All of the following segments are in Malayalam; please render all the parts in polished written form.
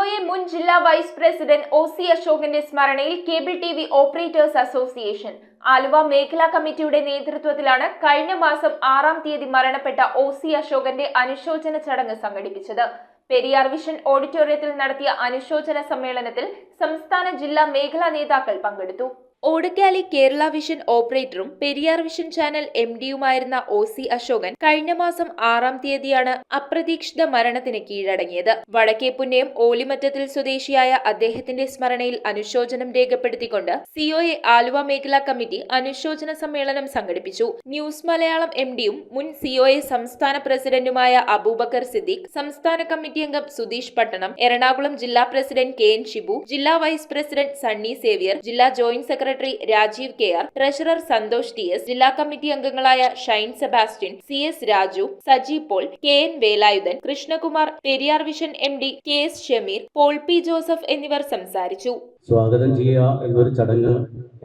സിഒഎ മുൻ ജില്ലാ വൈസ് പ്രസിഡന്റ് ഒ.സി. അശോകന്റെ സ്മരണയിൽ cable TV operators association Aluva മേഖലാ കമ്മിറ്റിയുടെ നേതൃത്വത്തിലാണ് കഴിഞ്ഞ മാസം 6-ാം തീയതി മരണപ്പെട്ട ഒ.സി. അശോകന്റെ അനുശോചന ചടങ്ങ് സംഘടിപ്പിച്ചത്. പെരിയാർ വിഷൻ ഓഡിറ്റോറിയത്തിൽ നടത്തിയ അനുശോചന സമ്മേളനത്തിൽ സംസ്ഥാന ജില്ലാ മേഖലാ നേതാക്കൾ പങ്കെടുത്തു. ഓടക്കാലി കേരള വിഷൻ ഓപ്പറേറ്ററും പെരിയാർ വിഷൻ ചാനൽ എംഡിയുമായിരുന്ന ഒ.സി. അശോകൻ കഴിഞ്ഞ മാസം 6-ാം തീയതിയാണ് അപ്രതീക്ഷിത മരണത്തിന് കീഴടങ്ങിയത്. വടക്കേപ്പുന്നയം ഓലിമറ്റത്തിൽ സ്വദേശിയായ അദ്ദേഹത്തിന്റെ സ്മരണയിൽ അനുശോചനം രേഖപ്പെടുത്തിക്കൊണ്ട് സിഒഎ ആലുവ മേഖലാ കമ്മിറ്റി അനുശോചന സമ്മേളനം സംഘടിപ്പിച്ചു. ന്യൂസ് മലയാളം എംഡിയും മുൻ സിഒഎ സംസ്ഥാന പ്രസിഡന്റുമായ അബൂബക്കർ സിദ്ദീഖ്, സംസ്ഥാന കമ്മിറ്റി അംഗം സുധീഷ് പട്ടണം, എറണാകുളം ജില്ലാ പ്രസിഡന്റ് കെ.എൻ. ഷിബു, ജില്ലാ വൈസ് പ്രസിഡന്റ് സണ്ണി സേവ്യർ, ജില്ലാ joint secretary Rajeev K R, treasurer Santhosh T S, ജില്ലാ കമ്മിറ്റി അംഗങ്ങളായ Shine Sebastian, C S. Raju, Saji Paul, K N. Velayudhan, Krishnakumar, Periyar vision MD K S. Shameer, Paul P. Joseph എന്നിവർ സംസാരിച്ചു. സ്വാഗതം ചെയ്യുക എന്നൊരു ചടങ്ങ്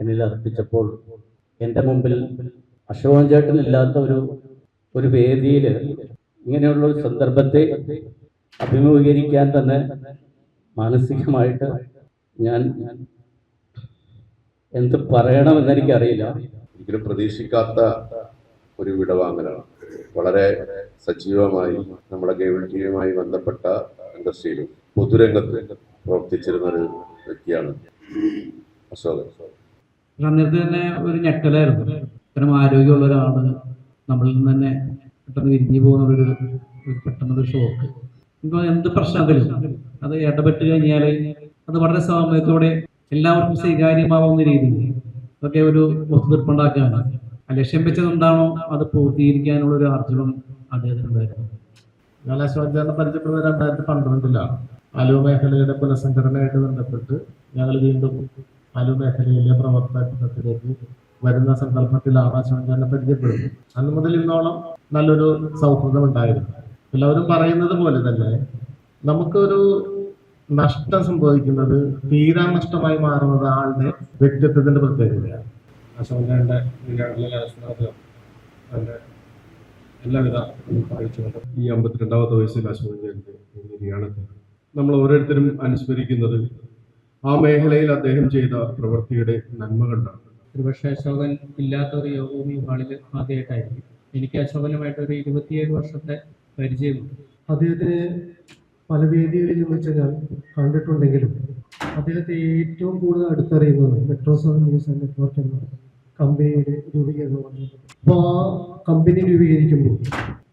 എന്നിൽ അർപ്പിച്ചപ്പോൾ എൻ്റെ മുമ്പിൽ അശോകൻ ചേട്ടൻ ഇല്ലാത്ത ഒരു വേദിയിൽ ഇങ്ങനെയുള്ള ഒരു സന്ദർഭത്തെ അഭിമുഖീകരിക്കാൻ തന്നെ മാനസികമായിട്ട് ഞാൻ എന്ത് പറയണമെന്ന് എനിക്കറിയില്ല. ഒരിക്കലും പ്രതീക്ഷിക്കാത്ത ഒരു വിടവാങ്ങലാണ്. വളരെ സജീവമായി നമ്മുടെ കേബിൾ ടിവിയുമായി ബന്ധപ്പെട്ട ഇൻഡസ്ട്രിയിലും പൊതുരംഗത്ത് പ്രവർത്തിച്ചിരുന്ന ഒരു വ്യക്തിയാണ് അശോകൻ. അന്നേരത്ത് തന്നെ ഒരു ഞെട്ടലായിരുന്നു. ഇത്തരം ആരോഗ്യമുള്ള ഒരാള് നമ്മളിൽ നിന്ന് തന്നെ പെട്ടെന്ന് വിരിഞ്ഞു പോകുന്നൊരു പെട്ടെന്നൊരു ഷോക്ക്. ഇപ്പോൾ എന്ത് പ്രശ്നത്തിലും അത് ഇടപെട്ട് കഴിഞ്ഞാൽ അത് വളരെ സൗമ്യത്തോടെ എല്ലാവർക്കും സ്വീകാര്യമാവുന്ന രീതിയിൽ അതൊക്കെ ഒരു ഒത്തുതീർപ്പുണ്ടാക്കാനാണ്. ലക്ഷ്യം വെച്ചത് എന്താണോ അത് പൂർത്തീകരിക്കാനുള്ള ഒരു ആർജവം അദ്ദേഹത്തിനുണ്ടായിരുന്നു. ഞാൻ അശോകനെ പരിചയപ്പെടുന്നത് 2012 ആലുവ മേഖലയുടെ പുനഃസംഘടനയായിട്ട് ബന്ധപ്പെട്ട് ഞങ്ങൾ വീണ്ടും ആലുവ മേഖലയിലെ പ്രവർത്തനത്തിലേക്ക് വരുന്ന സന്ദർഭത്തിലാണ് അശോകനെ പരിചയപ്പെടുന്നത്. അന്ന് മുതൽ ഇന്നോളം നല്ലൊരു സൗഹൃദം ഉണ്ടായിരുന്നു. എല്ലാവരും പറയുന്നത് പോലെ തന്നെ നമുക്കൊരു നഷ്ടം സംഭവിക്കുന്നത് തീരാ നഷ്ടമായി മാറുന്നത് ആളുടെ വ്യക്തിത്വത്തിന്റെ പ്രത്യേകതയാണ്. അശോകന്റെ എല്ലാവിധ അറിയിച്ചുകൊണ്ട് ഈ 52-ാമത്തെ വയസ്സിൽ അശോകന്റെ നിര്യാണത്തിൽ നമ്മൾ ഓരോരുത്തരും അനുസ്മരിക്കുന്നത് ആ മേഖലയിൽ അദ്ദേഹം ചെയ്ത പ്രവൃത്തിയുടെ നന്മ കണ്ടാണ്. ഒരുപക്ഷെ അശോകൻ ഇല്ലാത്തൊരു യോഗഭൂമി ഹാളിൽ ആദ്യമായിട്ടായിരിക്കും. എനിക്ക് അശോകനുമായിട്ടൊരു 27 വർഷത്തെ പരിചയമുണ്ട്. അദ്ദേഹത്തിന് പല വേദികളിലും വെച്ച് ഞാൻ കണ്ടിട്ടുണ്ടെങ്കിലും അദ്ദേഹത്തെ ഏറ്റവും കൂടുതൽ അടുത്തറിയുന്നത് മെട്രോസോൺ ന്യൂസ് ആൻഡ് നെറ്റ്വർക്ക് എന്ന കമ്പനിയുടെ രൂപീകരണമാണ്. അപ്പോൾ ആ കമ്പനി രൂപീകരിക്കുമ്പോൾ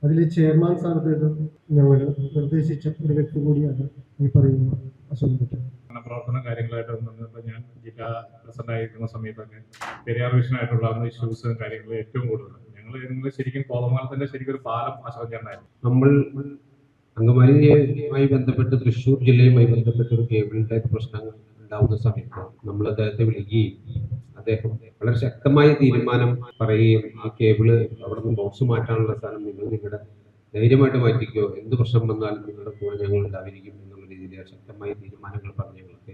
അതിലെ ചെയർമാൻ സ്ഥാനത്തേക്ക് ഞങ്ങൾ നിർദ്ദേശിച്ച ഒരു വ്യക്തി കൂടിയാണ് ഈ പറയുന്ന അശോകൻ ചേട്ടൻ. പ്രവർത്തന കാര്യങ്ങളായിട്ട് വന്നപ്പോൾ ഞാൻ ജില്ലാ പ്രസിഡന്റ് ആയിരിക്കുന്ന സമയത്തൊക്കെ പെരിയാർ വിഷനായിട്ടുള്ള ഇഷ്യൂസും കാര്യങ്ങളും ഏറ്റവും കൂടുതൽ ഞങ്ങൾ ശരിക്കും കോതമംഗലത്തിന്റെ ശരിക്കും ഒരു പാലം അശോകനായിരുന്നു. നമ്മൾ അങ്കമാലിയുമായി ബന്ധപ്പെട്ട് തൃശ്ശൂർ ജില്ലയുമായി ബന്ധപ്പെട്ട ഒരു കേബിളിൻ്റെ പ്രശ്നങ്ങൾ ഉണ്ടാവുന്ന സമയത്ത് നമ്മൾ അദ്ദേഹത്തെ വിളിക്കുകയും അദ്ദേഹം വളരെ ശക്തമായ തീരുമാനം പറയുകയും ആ കേബിള് അവിടെ നിന്ന് ബോക്സ് മാറ്റാനുള്ള സ്ഥലം നിങ്ങളുടെ ധൈര്യമായിട്ട് മാറ്റിക്കോ, എന്ത് പ്രശ്നം വന്നാലും നിങ്ങളുടെ കൂടെ ഞങ്ങൾ ഉണ്ടായിരിക്കും എന്നുള്ള രീതിയിൽ ശക്തമായ തീരുമാനങ്ങൾ പറഞ്ഞ് ഞങ്ങൾക്ക്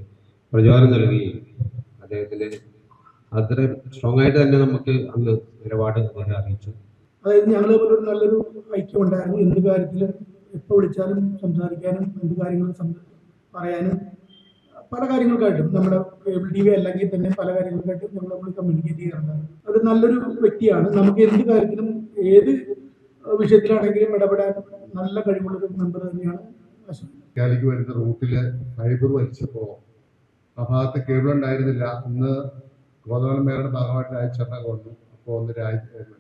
പ്രചോദനം നൽകുകയും അദ്ദേഹത്തിന് അത്ര സ്ട്രോങ് ആയിട്ട് തന്നെ നമുക്ക് അന്ന് നിലപാട് അദ്ദേഹം അറിയിച്ചു. അതായത് ഞങ്ങൾ നല്ലൊരു ഐക്യം ഉണ്ടായിരുന്നു. എന്ത് കാര്യത്തിലും എപ്പോൾ വിളിച്ചാലും സംസാരിക്കാനും എന്ത് കാര്യങ്ങളും പറയാനും പല കാര്യങ്ങൾക്കായിട്ടും നമ്മുടെ കേബിൾ ടി വി അല്ലെങ്കിൽ തന്നെ പല കാര്യങ്ങൾക്കായിട്ടും നമ്മൾ കമ്മ്യൂണിക്കേറ്റ് ചെയ്യാറുണ്ട്. ഒരു നല്ലൊരു വ്യക്തിയാണ്. നമുക്ക് എന്ത് കാര്യത്തിലും ഏത് വിഷയത്തിലാണെങ്കിലും ഇടപെടാൻ നല്ല കഴിവുള്ളൊരു മെമ്പർ തന്നെയാണ് അശോകൻ. കാലിക്ക് വരുന്ന റൂട്ടില് ഫൈബർ വലിച്ചപ്പോൾ ആ ഭാഗത്ത് കേബിൾ ഉണ്ടായിരുന്നില്ല. അന്ന് ഗോതമംഗലം മേഖലയുടെ ഭാഗമായിട്ട് രാജചേട്ടനൊക്കെ വന്നു. അപ്പോൾ ഒന്ന്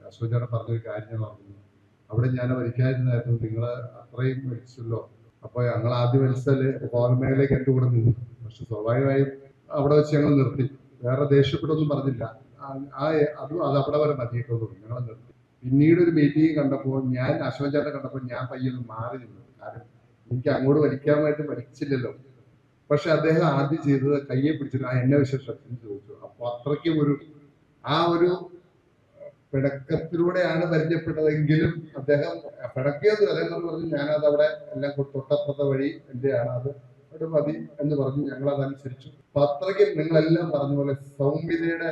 അശോകൻ ചേട്ടൻ പറഞ്ഞൊരു കാര്യം ഞാൻ പറഞ്ഞു, അവിടെ ഞാൻ വലിക്കാതിരുന്നായിരുന്നു, നിങ്ങൾ അത്രയും വലിച്ചല്ലോ. അപ്പോൾ ഞങ്ങൾ ആദ്യം വലിച്ചാല് ഗോതമേഖലയിലേക്ക് എൻ്റെ കൂടെ നിന്നു. പക്ഷെ സ്വാഭാവികമായും അവിടെ വെച്ച് ഞങ്ങൾ നിർത്തി. വേറെ ദേഷ്യപ്പെട്ടൊന്നും പറഞ്ഞില്ല. അത് അവിടെ വരെ മതിയിട്ടൊന്നും ഞങ്ങൾ നിർത്തി. പിന്നീട് ഒരു മീറ്റിംഗ് കണ്ടപ്പോൾ ഞാൻ അശോകൻ ചേട്ടനെ കണ്ടപ്പോൾ ഞാൻ പയ്യൊന്ന് മാറി നിന്നു. കാരണം എനിക്ക് അങ്ങോട്ട് വലിക്കാനായിട്ട് വലിച്ചില്ലല്ലോ. പക്ഷെ അദ്ദേഹം ആദ്യം ചെയ്തത് കയ്യെ പിടിച്ചിട്ട് എന്നെ വിശേഷത്തിന് ചോദിച്ചു. അപ്പോൾ അത്രയ്ക്കും ഒരു പിടക്കത്തിലൂടെയാണ് പരിചയപ്പെട്ടതെങ്കിലും അദ്ദേഹം പിടക്കിയത് അതെന്നു പറഞ്ഞു. ഞാനത് അവിടെ എല്ലാം തൊട്ടപ്പുറത്തെ വഴി എന്റെയാണ്, അത് അവിടെ മതി എന്ന് പറഞ്ഞു. ഞങ്ങളതനുസരിച്ചു. അപ്പൊ അത്രയ്ക്കും നിങ്ങളെല്ലാം പറഞ്ഞ പോലെ സൗമ്യതയുടെ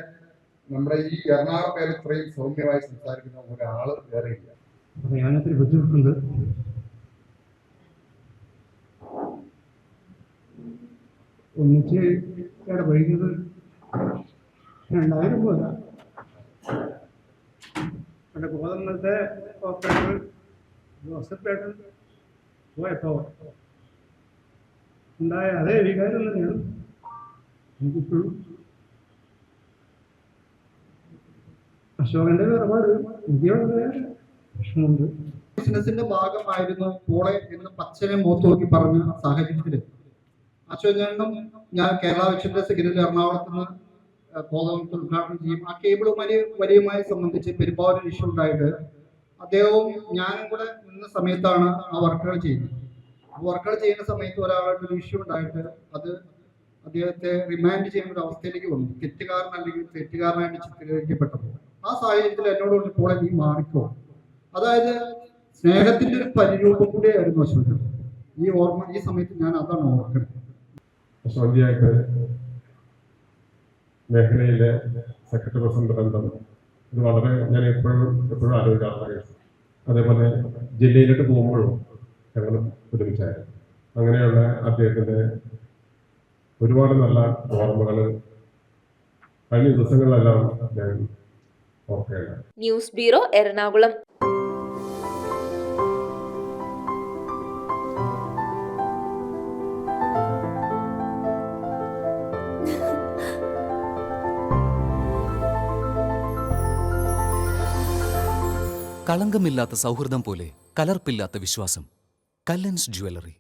നമ്മുടെ ഈ എറണാകുളം പേര് ഇത്രയും സൗമ്യമായി സംസാരിക്കുന്ന ഒരാള് വേറെ ഇല്ല. ഞാനൊത്തിരി ബുദ്ധിമുട്ടുണ്ട്. ഒന്നിച്ച് ഇടപഴകിയത് 2000 പോലെ എൻ്റെ കോതമംഗലത്തെ ഓപ്പറേറ്റർ ജോസഫ് ഏട്ടൻ പോയപ്പോൾ ഉണ്ടായ അതേ വികാരം തന്നെയാണ് എനിക്കിപ്പോഴും. അശോകന്റെ വേർപാട് എനിക്ക് വളരെ വിഷമമുണ്ട്. ബിസിനസിന്റെ ഭാഗമായിരുന്നു പോളെ എന്ന് പച്ചനെ മുഖത്ത് നോക്കി പറഞ്ഞ സാഹചര്യത്തിൽ അശോകനും ഞാൻ കേരള വിഷന്റെ സെക്രട്ടറി എറണാകുളത്ത് നിന്ന് കോതമംഗലത്ത് ഉദ്ഘാടനം ചെയ്യും. ആ കേബിൾ വരിയുമായി സംബന്ധിച്ച് പെരുമ്പാവൂർ ഇഷ്യൂ ഉണ്ടായിട്ട് അദ്ദേഹവും ഞാനും കൂടെ നിന്ന സമയത്താണ് ആ വർക്കുകൾ ചെയ്യുന്നത്. വർക്കുകൾ ചെയ്യുന്ന സമയത്ത് ഒരാളുടെ ഒരു ഇഷ്യൂ ഉണ്ടായിട്ട് അത് അദ്ദേഹത്തെ റിമാൻഡ് ചെയ്യുന്ന ഒരു അവസ്ഥയിലേക്ക് വന്നു. തെറ്റുകാരൻ അല്ലെങ്കിൽ തെറ്റുകാരനായിട്ട് ചിത്രീകരിക്കപ്പെട്ടപ്പോൾ ആ സാഹചര്യത്തിൽ എന്നോട് ഇപ്പോൾ നീ മാറിക്കോ, അതായത് സ്നേഹത്തിന്റെ ഒരു പരിരൂപം കൂടിയായിരുന്നു അശോകൻ. ഈ ഓർമ്മ ഈ സമയത്ത് ഞാൻ അതാണ് ഓർക്കുന്നത്. അശോകയായിട്ട് മേഖലയിലെ സെക്രട്ടറി പ്രസിഡന്റ് ബന്ധം ഇത് വളരെ ഞാൻ എപ്പോഴും ആലോചിക്കാറുള്ള കേസ്. അതേപോലെ ജില്ലയിലോട്ട് പോകുമ്പോഴും ഞങ്ങൾ ഒരുമിച്ചായിരുന്നു. അങ്ങനെയുള്ള അദ്ദേഹത്തിൻ്റെ ഒരുപാട് നല്ല ഓർമ്മകൾ കഴിഞ്ഞ ദിവസങ്ങളിലെല്ലാം ഞാൻ ഓർക്കുകയാണ്. News bureau, Ernakulam. കളങ്കമില്ലാത്ത സൗഹൃദം പോലെ കലർപ്പില്ലാത്ത വിശ്വാസം. കല്ലൻസ് ജ്വല്ലറി.